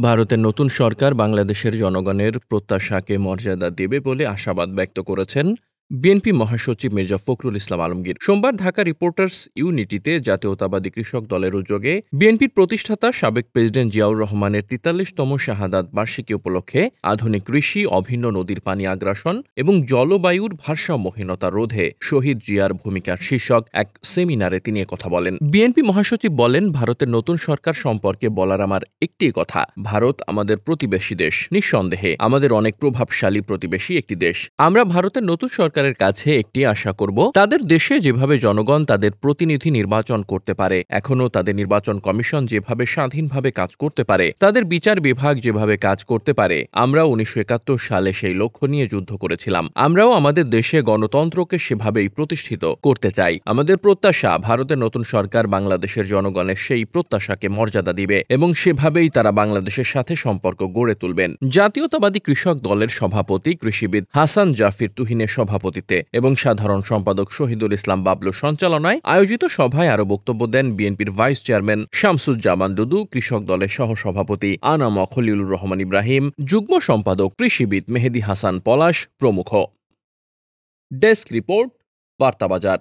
ভারতের নতুন সরকার বাংলাদেশের জনগণের প্রত্যাশাকে মর্যাদা দেবে বলে আশাবাদ ব্যক্ত করেছেন বিএনপি মহাসচিব মির্জা ফখরুল ইসলাম আলমগীর। সোমবার ঢাকা রিপোর্টার্স ইউনিটিতে জাতীয়তাবাদী কৃষক দলের উদ্যোগে বিএনপির প্রতিষ্ঠাতা সাবেক প্রেসিডেন্ট জিয়াউর রহমানের ৪৩তম শাহাদাত বার্ষিকী উপলক্ষে আধুনিক কৃষি, অভিন্ন নদীর পানি আগ্রাসন এবং জলবায়ুর ভারসাম্যহীনতা রোধে শহীদ জিয়ার ভূমিকার শীর্ষক এক সেমিনারে তিনি কথা বলেন। বিএনপি মহাসচিব বলেন, ভারতের নতুন সরকার সম্পর্কে বলার আমার একটি কথা, ভারত আমাদের প্রতিবেশী দেশ, নিঃসন্দেহে আমাদের অনেক প্রভাবশালী প্রতিবেশী একটি দেশ। আমরা ভারতের নতুন সরকারের কাছে একটি আশা করব, তাদের দেশে যেভাবে জনগণ তাদের প্রতিনিধি নির্বাচন করতে পারে, এখনো তাদের নির্বাচন কমিশন যেভাবে স্বাধীনভাবে কাজ করতে পারে, তাদের বিচার বিভাগ যেভাবে কাজ করতে পারে, আমরা ১৯৭১ সালে সেই লক্ষ্য নিয়ে যুদ্ধ করেছিলাম। আমরাও আমাদের দেশে গণতন্ত্রকে সেভাবেই প্রতিষ্ঠিত করতে চাই। আমাদের প্রত্যাশা, ভারতের নতুন সরকার বাংলাদেশের জনগণের সেই প্রত্যাশাকে মর্যাদা দিবে এবং সেভাবেই তারা বাংলাদেশের সাথে সম্পর্ক গড়ে তুলবেন। জাতীয়তাবাদী কৃষক দলের সভাপতি কৃষিবিদ হাসান জাফির তুহিনের সভাপতিত্বে এবং সাধারণ সম্পাদক শহীদুল ইসলাম বাবলুর সঞ্চালনায় আয়োজিত সভায় আরো বক্তব্য দেন বিএনপির ভাইস চেয়ারম্যান শামসুজ্জামান দুদু, কৃষক দলের সহসভাপতি আনাম খলিলুর রহমান ইব্রাহিম, যুগ্ম সম্পাদক কৃষিবিদ মেহেদী হাসান পলাশ প্রমুখ। Desk report, বার্তাবাজার।